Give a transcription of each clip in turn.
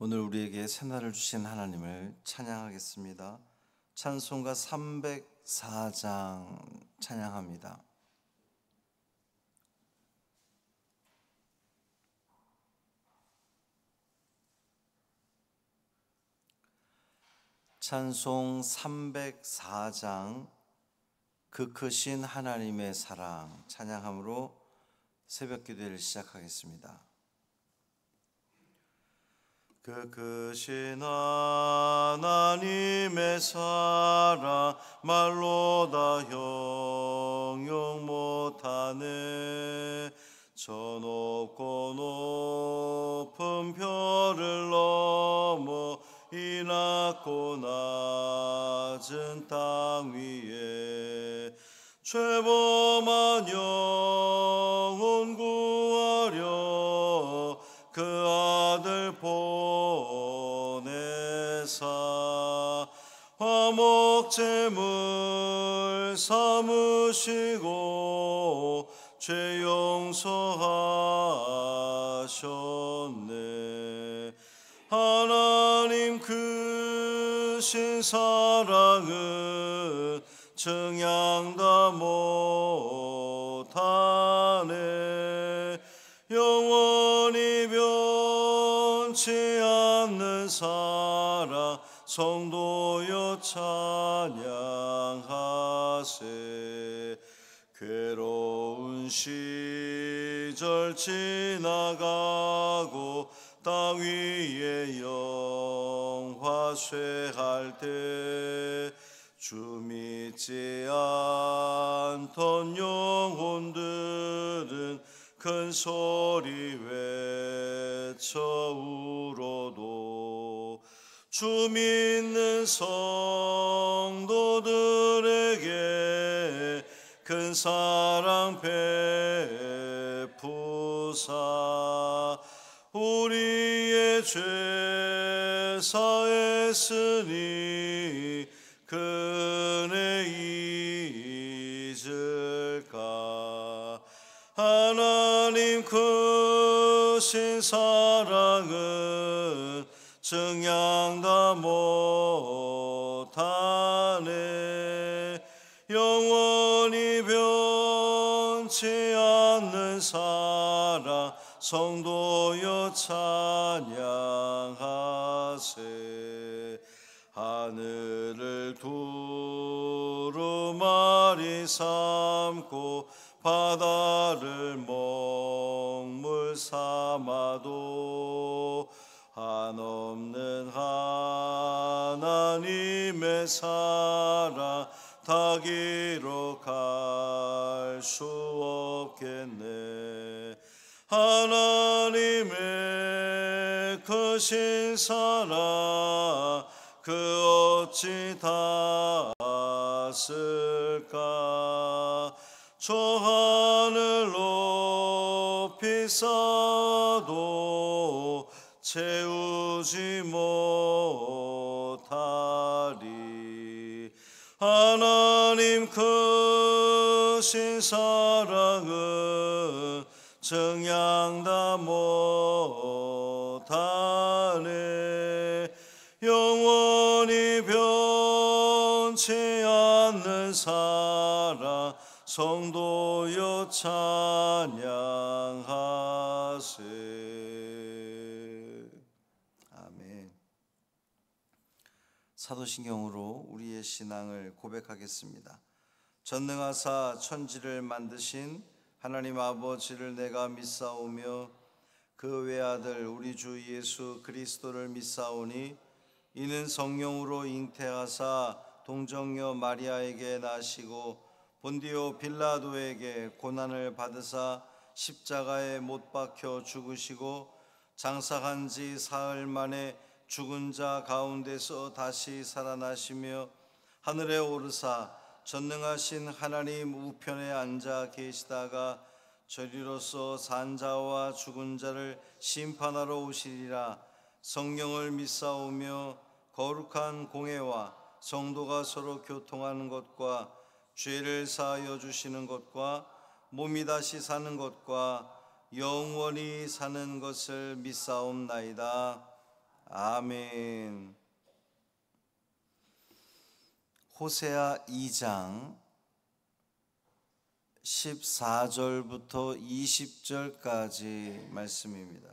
오늘 우리에게 새날을 주신 하나님을 찬양하겠습니다. 찬송가 304장 찬양합니다. 찬송 304장 그 크신 하나님의 사랑 찬양함으로 새벽 기도를 시작하겠습니다. 그 크신 하나님의 사랑 말로 다 형용 못하네. 저 높고 높은 별을 넘어 이 낮고 낮은 땅 위에 죄범한 영혼 구하려 그 아들 보내사 화목제물 삼으시고 죄 용서하셨네. 하나님 크신 사랑은 증양 다 못하네. 영원히 변치 않는 사랑 성도여 찬양하세. 괴로운 시절 지나가고 땅 위에 영화 쇠할 때 주 믿지 않던 영혼들은 큰 소리 외쳐 울어도 주 믿는 성도들에게 큰 사랑 베푸사 우리의 죄 사했으니 그네 잊을까. 하나님 크신 사랑은 증양 다 못하네. 영원히 변치 않는 사랑 성도여 찬양하세. 하늘을 두루마리 삼고 바다를 먹물 삼아도 한없는 하나님의 사랑 다 기록할 수 없겠네. 하나님의 크신 사랑 그 어찌 닿았을까. 저 하늘 높이 쌓아도 채우지 못하리. 하나님 크신 사랑은 증양 다 못하네. 영원히 변치 않는 사랑 성도여 찬양하세. 아멘. 사도신경으로 우리의 신앙을 고백하겠습니다. 전능하사 천지를 만드신 하나님 아버지를 내가 믿사오며 그 외아들 우리 주 예수 그리스도를 믿사오니 이는 성령으로 잉태하사 동정녀 마리아에게 나시고 본디오 빌라도에게 고난을 받으사 십자가에 못 박혀 죽으시고 장사한 지 사흘 만에 죽은 자 가운데서 다시 살아나시며 하늘에 오르사 전능하신 하나님 우편에 앉아 계시다가 저리로서 산 자와 죽은 자를 심판하러 오시리라. 성령을 믿사오며 거룩한 공회와 성도가 서로 교통하는 것과 죄를 사하여 주시는 것과 몸이 다시 사는 것과 영원히 사는 것을 믿사옵나이다. 아멘. 호세아 2장 14절부터 20절까지 말씀입니다.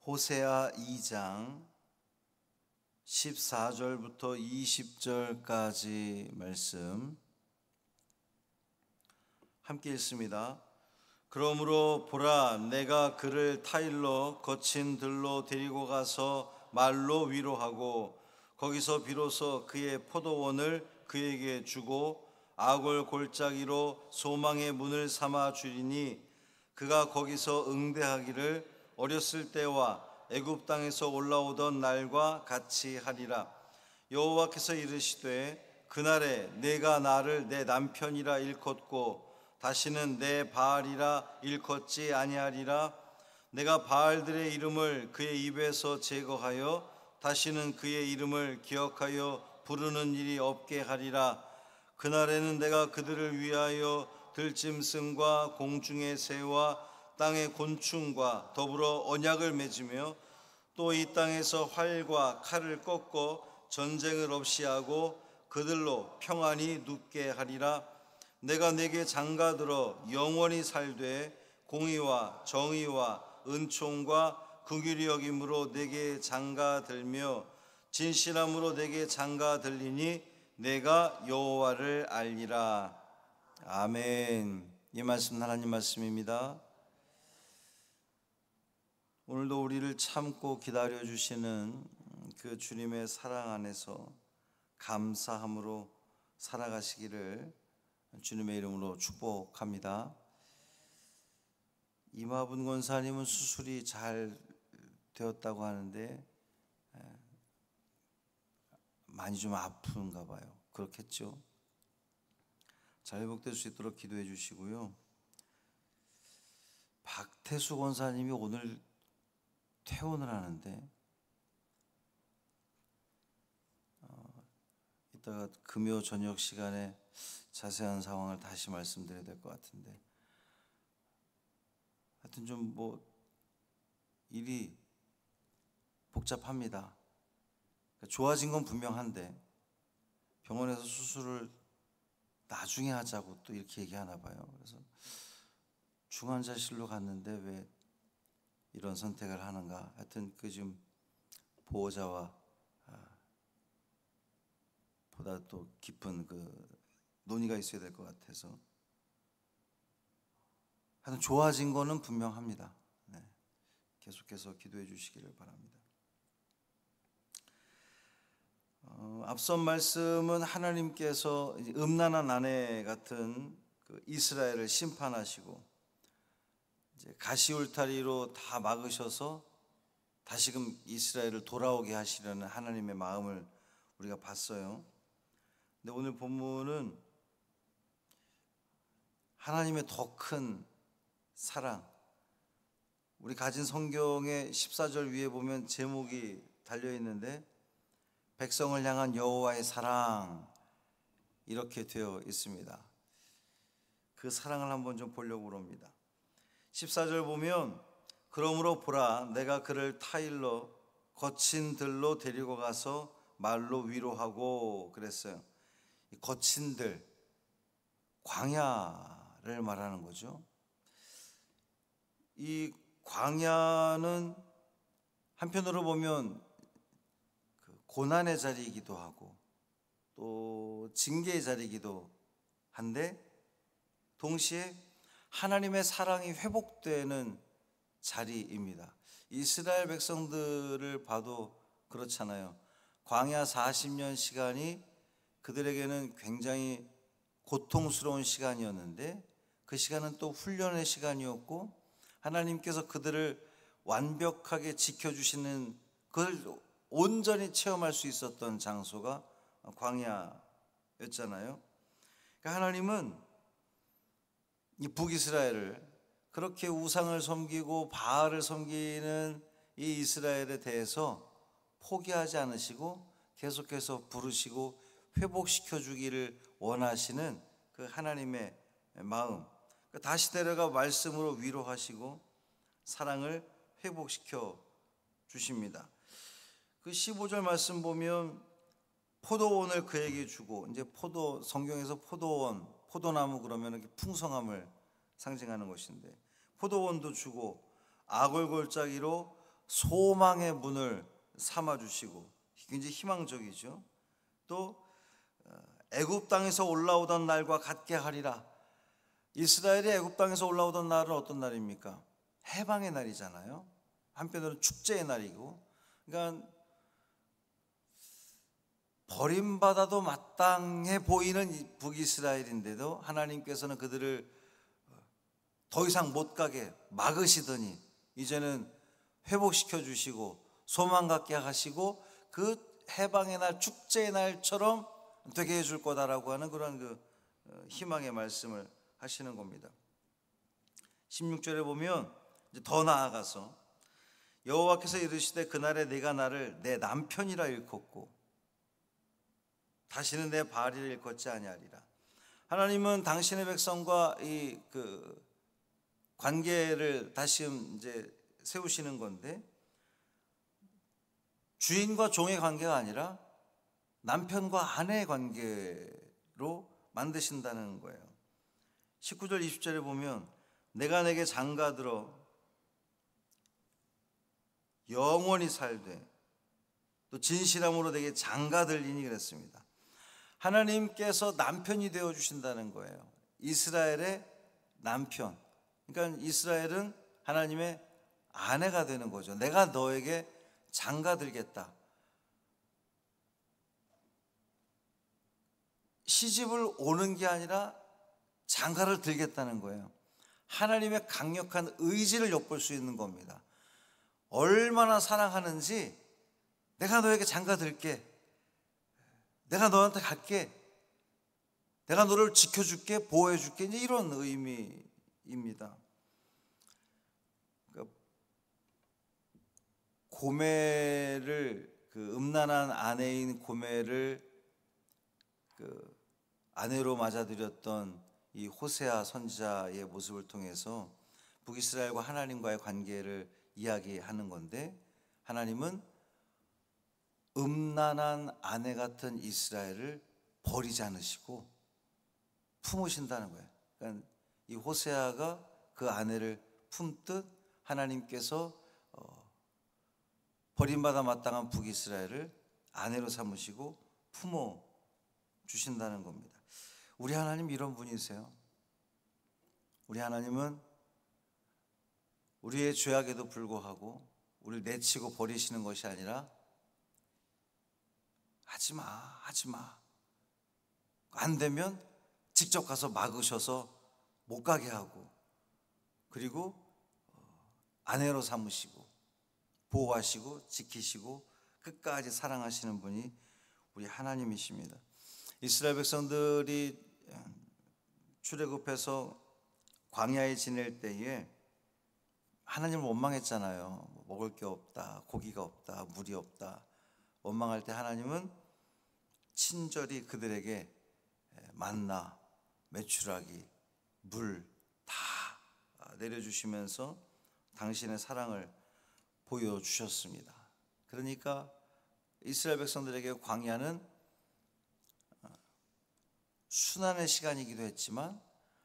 호세아 2장 14절부터 20절까지 말씀 함께 읽습니다. 그러므로 보라, 내가 그를 타일로 거친 들로 데리고 가서 말로 위로하고 거기서 비로소 그의 포도원을 그에게 주고 아골 골짜기로 소망의 문을 삼아 주리니 그가 거기서 응대하기를 어렸을 때와 애굽 땅에서 올라오던 날과 같이 하리라. 여호와께서 이르시되 그날에 내가 나를 내 남편이라 일컫고 다시는 내 바알이라 일컫지 아니하리라. 내가 바알들의 이름을 그의 입에서 제거하여 다시는 그의 이름을 기억하여 부르는 일이 없게 하리라. 그날에는 내가 그들을 위하여 들짐승과 공중의 새와 땅의 곤충과 더불어 언약을 맺으며 또 이 땅에서 활과 칼을 꺾고 전쟁을 없이 하고 그들로 평안히 눕게 하리라. 내가 내게 장가들어 영원히 살되 공의와 정의와 은총과 긍휼히 여김으로 내게 장가들며 진실함으로 내게 장가들리니 내가 여호와를 알리라. 아멘. 이 말씀 하나님 말씀입니다. 오늘도 우리를 참고 기다려주시는 그 주님의 사랑 안에서 감사함으로 살아가시기를 주님의 이름으로 축복합니다. 이마분 권사님은 수술이 잘 되었다고 하는데 많이 좀 아픈가 봐요. 그렇겠죠? 잘 회복될 수 있도록 기도해 주시고요. 박태수 권사님이 오늘 퇴원을 하는데 이따가 금요 저녁 시간에 자세한 상황을 다시 말씀드려야 될 것 같은데 하여튼 좀 일이 복잡합니다. 좋아진 건 분명한데 병원에서 수술을 나중에 하자고 또 이렇게 얘기하나 봐요. 그래서 중환자실로 갔는데 왜 이런 선택을 하는가. 하여튼 지금 보호자와 보다 또 깊은 논의가 있어야 될 것 같아서 하여튼 좋아진 거는 분명합니다. 네. 계속해서 기도해 주시기를 바랍니다. 앞선 말씀은 하나님께서 음란한 아내 같은 이스라엘을 심판하시고 이제 가시울타리로 다 막으셔서 다시금 이스라엘을 돌아오게 하시려는 하나님의 마음을 우리가 봤어요. 근데 오늘 본문은 하나님의 더 큰 사랑, 우리 가진 성경의 14절 위에 보면 제목이 달려있는데 백성을 향한 여호와의 사랑 이렇게 되어 있습니다. 그 사랑을 한번 좀 보려고 합니다. 14절 보면 그러므로 보라, 내가 그를 타일로 거친 들로 데리고 가서 말로 위로하고 그랬어요. 이 거친 들, 광야를 말하는 거죠. 이 광야는 한편으로 보면 고난의 자리이기도 하고 또 징계의 자리이기도 한데 동시에 하나님의 사랑이 회복되는 자리입니다. 이스라엘 백성들을 봐도 그렇잖아요. 광야 40년 시간이 그들에게는 굉장히 고통스러운 시간이었는데 그 시간은 또 훈련의 시간이었고 하나님께서 그들을 완벽하게 지켜주시는 그걸 온전히 체험할 수 있었던 장소가 광야였잖아요. 그러니까 하나님은 이 북이스라엘을 그렇게 우상을 섬기고 바알을 섬기는 이 이스라엘에 대해서 포기하지 않으시고 계속해서 부르시고 회복시켜 주기를 원하시는 그 하나님의 마음, 다시 데려가 말씀으로 위로하시고 사랑을 회복시켜 주십니다. 그 15절 말씀 보면 포도원을 그에게 주고, 이제 성경에서 포도원, 포도나무 그러면 이렇게 풍성함을 상징하는 것인데, 포도원도 주고 아골골짜기로 소망의 문을 삼아 주시고, 굉장히 희망적이죠. 또 애굽 땅에서 올라오던 날과 같게 하리라. 이스라엘이 애굽 땅에서 올라오던 날은 어떤 날입니까? 해방의 날이잖아요. 한편으로는 축제의 날이고, 그러니까 버림받아도 마땅해 보이는 북이스라엘인데도 하나님께서는 그들을 더 이상 못 가게 막으시더니 이제는 회복시켜 주시고 소망 갖게 하시고 그 해방의 날, 축제의 날처럼 되게 해줄 거다라고 하는 그런 그 희망의 말씀을 하시는 겁니다. 16절에 보면 이제 더 나아가서 여호와께서 이르시되 그날에 네가 나를 내 남편이라 일컫고 다시는 내 바알이라 일컫지 아니하리라. 하나님은 당신의 백성과 이 그 관계를 다시 이제 세우시는 건데, 주인과 종의 관계가 아니라 남편과 아내의 관계로 만드신다는 거예요. 19절 20절에 보면 내가 내게 장가들어 영원히 살되 또 진실함으로 내게 장가들리니 그랬습니다. 하나님께서 남편이 되어 주신다는 거예요. 이스라엘의 남편. 그러니까 이스라엘은 하나님의 아내가 되는 거죠. 내가 너에게 장가들겠다. 시집을 오는 게 아니라 장가를 들겠다는 거예요. 하나님의 강력한 의지를 엿볼 수 있는 겁니다. 얼마나 사랑하는지, 내가 너에게 장가들게, 내가 너한테 갈게, 내가 너를 지켜줄게, 보호해줄게, 이제 이런 의미입니다. 그러니까 고멜을, 그 음란한 아내인 고멜을 그 아내로 맞아들였던 이 호세아 선지자의 모습을 통해서 북이스라엘과 하나님과의 관계를 이야기하는 건데, 하나님은 음란한 아내 같은 이스라엘을 버리지 않으시고 품으신다는 거예요. 그러니까 이 호세아가 그 아내를 품듯 하나님께서 버림받아 마땅한 북이스라엘을 아내로 삼으시고 품어 주신다는 겁니다. 우리 하나님 이런 분이세요. 우리 하나님은 우리의 죄악에도 불구하고 우리를 내치고 버리시는 것이 아니라 하지마, 하지마, 안 되면 직접 가서 막으셔서 못 가게 하고, 그리고 아내로 삼으시고 보호하시고 지키시고 끝까지 사랑하시는 분이 우리 하나님이십니다. 이스라엘 백성들이 출애굽해서 광야에 지낼 때에 하나님을 원망했잖아요. 먹을 게 없다, 고기가 없다, 물이 없다. 원망할 때 하나님은 친절히 그들에게 만나, 메추라기, 물 다 내려주시면서 당신의 사랑을 보여주셨습니다. 그러니까 이스라엘 백성들에게 광야는 순환의 시간이기도 했지만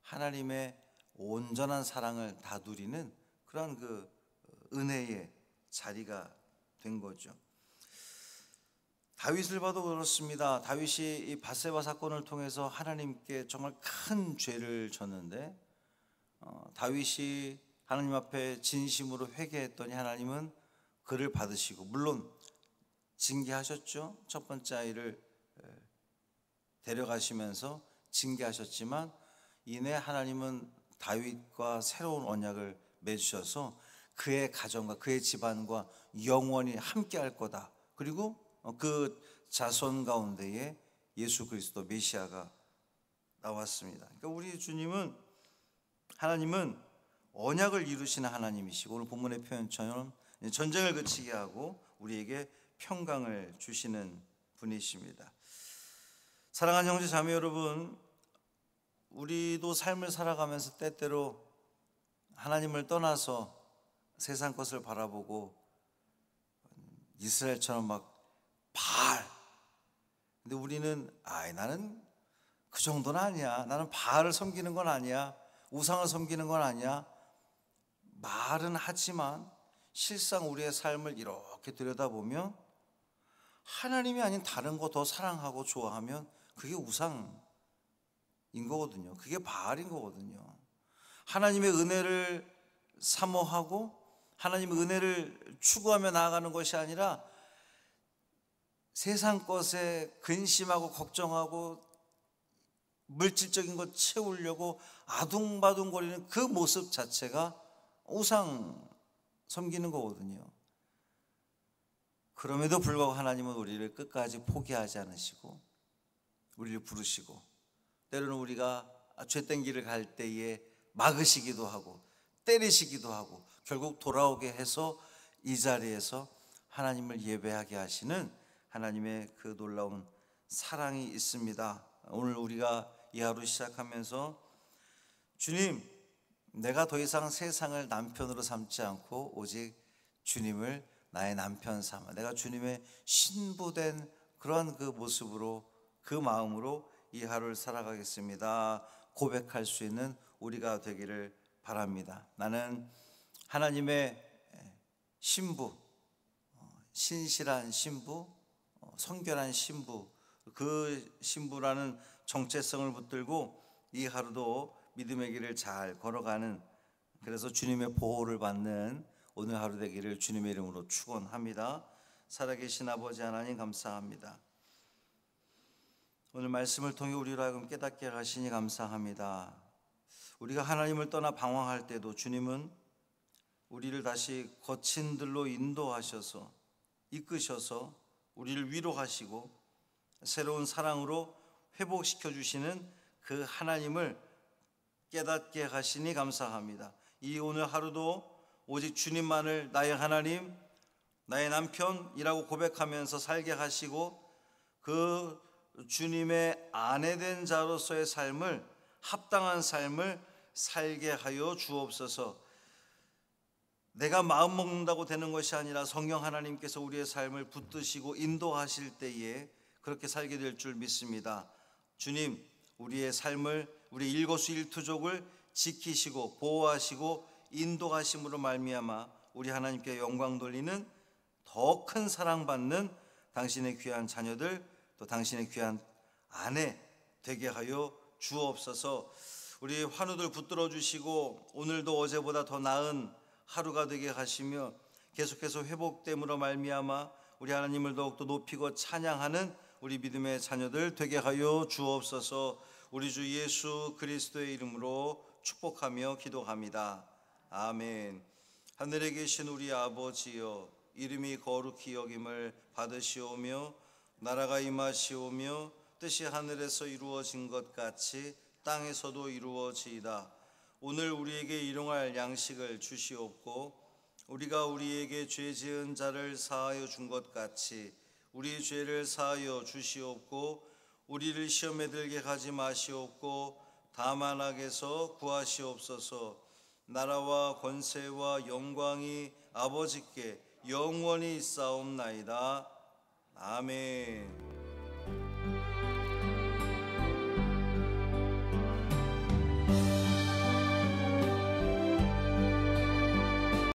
하나님의 온전한 사랑을 다 누리는 그런 그 은혜의 자리가 된 거죠. 다윗을 봐도 그렇습니다. 다윗이 이 밧세바 사건을 통해서 하나님께 정말 큰 죄를 졌는데, 다윗이 하나님 앞에 진심으로 회개했더니 하나님은 그를 받으시고, 물론 징계하셨죠. 첫 번째 아이를 데려가시면서 징계하셨지만 이내 하나님은 다윗과 새로운 언약을 맺으셔서 그의 가정과 그의 집안과 영원히 함께할 거다. 그리고 그 자손 가운데에 예수 그리스도 메시아가 나왔습니다. 그러니까 우리 주님은, 하나님은 언약을 이루시는 하나님이시고, 오늘 본문의 표현처럼 전쟁을 그치게 하고 우리에게 평강을 주시는 분이십니다. 사랑하는 형제 자매 여러분, 우리도 삶을 살아가면서 때때로 하나님을 떠나서 세상 것을 바라보고 이스라엘처럼 막 바알, 근데 우리는 나는 그 정도는 아니야, 나는 바알을 섬기는 건 아니야, 우상을 섬기는 건 아니야, 말은 하지만 실상 우리의 삶을 이렇게 들여다보면 하나님이 아닌 다른 거 더 사랑하고 좋아하면 그게 우상인 거거든요. 그게 바알인 거거든요. 하나님의 은혜를 사모하고 하나님의 은혜를 추구하며 나아가는 것이 아니라 세상 것에 근심하고 걱정하고 물질적인 것 채우려고 아둥바둥거리는 그 모습 자체가 우상 섬기는 거거든요. 그럼에도 불구하고 하나님은 우리를 끝까지 포기하지 않으시고 우리를 부르시고 때로는 우리가 죄된 길을 갈 때에 막으시기도 하고 때리시기도 하고 결국 돌아오게 해서 이 자리에서 하나님을 예배하게 하시는 하나님의 그 놀라운 사랑이 있습니다. 오늘 우리가 이 하루 시작하면서 주님, 내가 더 이상 세상을 남편으로 삼지 않고 오직 주님을 나의 남편 삼아 내가 주님의 신부된 그런 그 모습으로 그 마음으로 이 하루를 살아가겠습니다 고백할 수 있는 우리가 되기를 바랍니다. 나는 하나님의 신부, 신실한 신부, 성결한 신부, 그 신부라는 정체성을 붙들고 이 하루도 믿음의 길을 잘 걸어가는, 그래서 주님의 보호를 받는 오늘 하루 되기를 주님의 이름으로 축원합니다. 살아계신 아버지 하나님 감사합니다. 오늘 말씀을 통해 우리로 하여금 깨닫게 하시니 감사합니다. 우리가 하나님을 떠나 방황할 때도 주님은 우리를 다시 거친 들로 인도하셔서 이끄셔서 우리를 위로하시고 새로운 사랑으로 회복시켜 주시는 그 하나님을 깨닫게 하시니 감사합니다. 이 오늘 하루도 오직 주님만을 나의 하나님, 나의 남편이라고 고백하면서 살게 하시고 그 주님의 아내 된 자로서의 삶을, 합당한 삶을 살게 하여 주옵소서. 내가 마음 먹는다고 되는 것이 아니라 성령 하나님께서 우리의 삶을 붙드시고 인도하실 때에 그렇게 살게 될 줄 믿습니다. 주님, 우리의 삶을, 우리 일거수일투족을 지키시고 보호하시고 인도하심으로 말미암아 우리 하나님께 영광 돌리는 더 큰 사랑받는 당신의 귀한 자녀들, 또 당신의 귀한 아내 되게 하여 주옵소서. 우리 환우들 붙들어 주시고 오늘도 어제보다 더 나은 하루가 되게 하시며 계속해서 회복됨으로 말미암아 우리 하나님을 더욱더 높이고 찬양하는 우리 믿음의 자녀들 되게 하여 주옵소서. 우리 주 예수 그리스도의 이름으로 축복하며 기도합니다. 아멘. 하늘에 계신 우리 아버지여, 이름이 거룩히 여김을 받으시오며 나라가 임하시오며 뜻이 하늘에서 이루어진 것 같이 땅에서도 이루어지이다. 오늘 우리에게 일용할 양식을 주시옵고 우리가 우리에게 죄 지은 자를 사하여 준 것 같이 우리 죄를 사하여 주시옵고 우리를 시험에 들게 하지 마시옵고 다만 악에서 구하시옵소서. 나라와 권세와 영광이 아버지께 영원히 있사옵나이다. 아멘.